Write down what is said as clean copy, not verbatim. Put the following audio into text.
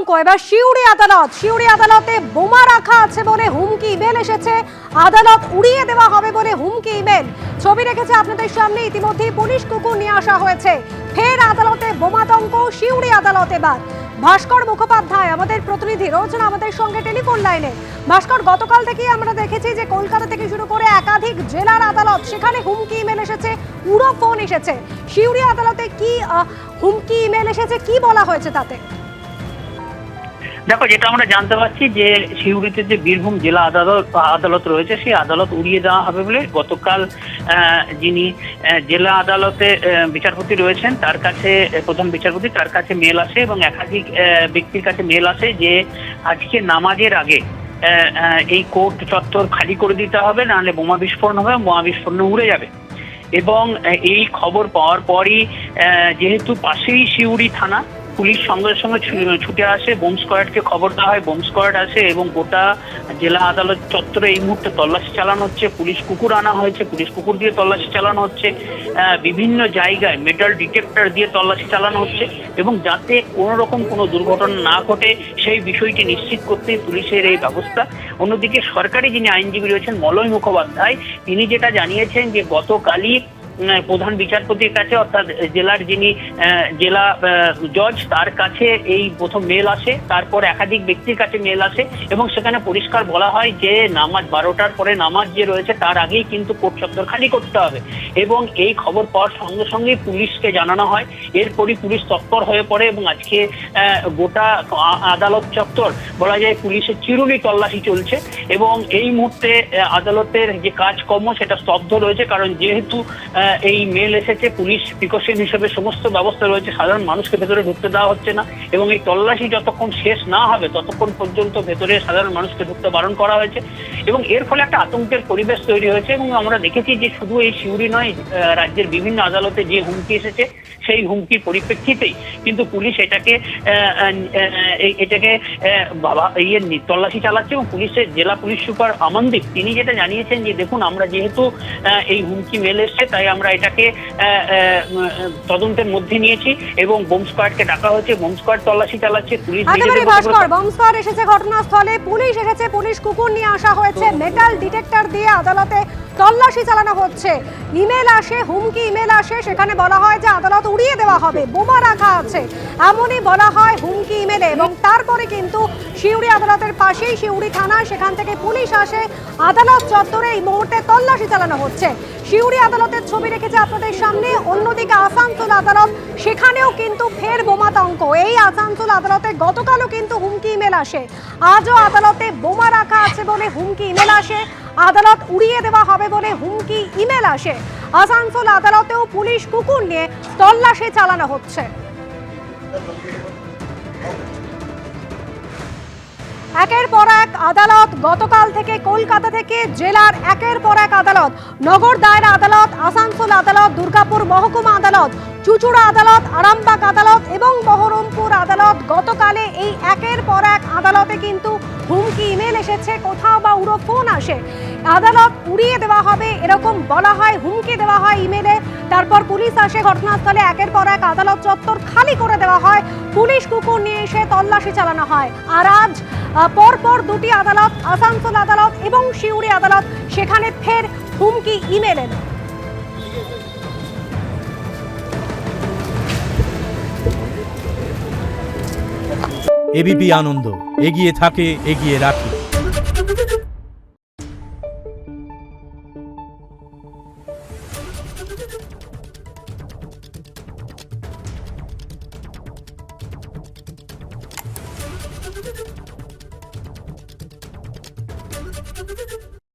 আতঙ্ক। এবার সিউড়ি আদালতে বোমা রাখা আছে বলে হুমকি ইমেল এসেছে, আদালত উড়িয়ে দেওয়া হবে বলে হুমকি ইমেল। ছবি রেখেছে আপনাদের সামনে, ইতিমধ্যে পুলিশ কুকুর নিয়ে আসা হয়েছে। ফের আদালতে বোমাতঙ্ক সিউড়ি আদালতে। এবার ভাস্কর মুখোপাধ্যায় আমাদের প্রতিনিধি রয়েছেন আমাদের সঙ্গে টেলিফোন লাইনে। ভাস্কর, গতকাল থেকে আমরা দেখেছি যে কলকাতা থেকে শুরু করে একাধিক জেলার আদালত, সেখানে হুমকি ইমেল এসেছে, উড়ো ফোন এসেছে। সিউড়ি আদালতে কি হুমকি ইমেল এসেছে, কি বলা হয়েছে তাতে? দেখো, যেটা আমরা জানতে পারছি যে সিউড়িতে যে বীরভূম জেলা আদালত রয়েছে, সেই আদালত উড়িয়ে দেওয়া হবে বলে গতকাল যিনি জেলা আদালতে বিচারপতি রয়েছেন তার কাছে, প্রধান বিচারপতি, তার কাছে মেল আসে এবং একাধিক ব্যক্তির কাছে মেল আসে যে আজকে নামাজের আগে এই কোর্ট চত্বর খালি করে দিতে হবে, নাহলে বোমা বিস্ফোরণ হবে, বোমা বিস্ফোরণে উড়ে যাবে। এবং এই খবর পাওয়ার পরই যেহেতু পাশেই সিউড়ি থানা, পুলিশ সঙ্গে সঙ্গে ছুটে আসে, বোম স্কোয়াডকে খবর দেওয়া হয়, বোম স্কোয়াড আসে এবং গোটা জেলা আদালত চত্বরে এই মুহূর্তে তল্লাশি চালানো হচ্ছে। পুলিশ কুকুর আনা হয়েছে, পুলিশ কুকুর দিয়ে তল্লাশি চালানো হচ্ছে, বিভিন্ন জায়গায় মেটাল ডিটেক্টর দিয়ে তল্লাশি চালানো হচ্ছে এবং যাতে কোনো রকম কোনো দুর্ঘটনা না ঘটে সেই বিষয়টি নিশ্চিত করতেই পুলিশের এই ব্যবস্থা। অন্যদিকে সরকারি যিনি আইনজীবী রয়েছেন মলয় মুখোপাধ্যায়, তিনি যেটা জানিয়েছেন যে গতকালই প্রধান বিচারপতির কাছে, অর্থাৎ জেলার যিনি জেলা জজ, তার কাছে এই প্রথম মেল আসে, তারপর একাধিক ব্যক্তির কাছে মেল আসে এবং সেখানে পরিষ্কার বলা হয় যে নামাজ 12টার পরে নামাজ যে রয়েছে তার আগেই কিন্তু কোর্ট চত্বর খালি করতে হবে। এবং এই খবর পাওয়ার সঙ্গে সঙ্গেই পুলিশকে জানানো হয়, এরপরই পুলিশ তৎপর হয়ে পড়ে এবং আজকে গোটা আদালত চত্বর বলা যায় পুলিশের চিরুনি তল্লাশি চলছে এবং এই মুহূর্তে আদালতের যে কাজকর্ম সেটা স্তব্ধ রয়েছে, কারণ যেহেতু এই মেল এসেছে, পুলিশ প্রিকশন হিসেবে সমস্ত ব্যবস্থা রয়েছে, সাধারণ মানুষকে ভেতরে ঢুকতে দেওয়া হচ্ছে না এবং এই তল্লাশি যতক্ষণ শেষ না হবে ততক্ষণ পর্যন্ত ভেতরে সাধারণ মানুষকে ঢুকতে বারণ করা হয়েছে এবং এর ফলে একটা আতঙ্কের পরিবেশ তৈরি হয়েছে। এবং আমরা দেখেছি যে শুধু এই সিউড়ি নয়, রাজ্যের বিভিন্ন আদালতে যে হুমকি এসেছে সেই হুমকির পরিপ্রেক্ষিতেই কিন্তু পুলিশ এটাকে তল্লাশি চালাচ্ছে এবং পুলিশের জেলা পুলিশ সুপার আমানদীপ তিনি যেটা জানিয়েছেন যে দেখুন, আমরা যেহেতু এই হুমকি মেল এসছে তাই আমরা এটাকে তদন্তের মধ্যে নিয়েছি এবং বোম স্কোয়াডকে ডাকা হয়েছে, বোম স্কোয়াড তল্লাশি চালাচ্ছে। পুলিশ বোম স্কোয়াড এসেছে ঘটনাস্থলে, পুলিশ এসেছে, পুলিশ কুকুর নিয়ে আসা হয়েছে, মেটাল ডিটেক্টর দিয়ে আদালতে তল্লাশি চালানো হচ্ছে। ইমেল আসে, হুমকি ইমেল আসে, সেখানে বলা হয় যে আদালত উড়িয়ে দেওয়া হবে, বোমা রাখা আছে, এমনই বলা হয় হুমকি ইমেলে। এবং তারপরে কিন্তু সিউড়ি আদালতের পাশেই সিউড়ি থানা, সেখান থেকে পুলিশ আসে, আদালত চত্বরে এই মুহূর্তে তল্লাশি চালানো হচ্ছে। সিউড়ি আদালতের ছবি রেখেছে আপনাদের সামনে। অন্যদিকে আসানসোল আদালত, সেখানেও কিন্তু ফের বোমাতঙ্ক। এই আসানসোল আদালতে গতকালও কিন্তু হুমকি ইমেল আসে, আজও আদালতে বোমা রাখা আছে বলে হুমকি ইমেল আসে, আদালত উড়িয়ে দেওয়া হবে বলে হুমকি ইমেল আসে। আসানসোল আদালতেও পুলিশ কুকুর নিয়ে তল্লাশি চালানো হচ্ছে। একের পর এক আদালত গতকাল থেকে, কলকাতা থেকে জেলার একের পর এক আদালত, নগর দায়রা আদালত, আসানসোল আদালত, দুর্গাপুর মহকুমা আদালত, চুঁচুড়া আদালত, আরামবাগ আদালত এবং বহরমপুর আদালত। গতকালে এই একের পর এক আদালতে কিন্তু হুমকি ইমেল এসেছে, কোথাও বা উড়ো ফোন আসে, আদালত উড়িয়ে দেওয়া হবে এরকম বলা হয়, হুমকি দেওয়া হয় ইমেলে। তারপর পুলিশ আসে ঘটনাস্থলে, একের পর এক আদালত চত্বর খালি করে দেওয়া হয়, পুলিশ কুকুর নিয়ে এসে তল্লাশি চালানো হয়। আর আজ পরপর দুটি আদালত, আসানসোল আদালত এবং সিউড়ি আদালত, সেখানে ফের হুমকি ইমেল এলো। এবিপি আনন্দ, এগিয়ে থাকে, এগিয়ে রাখে।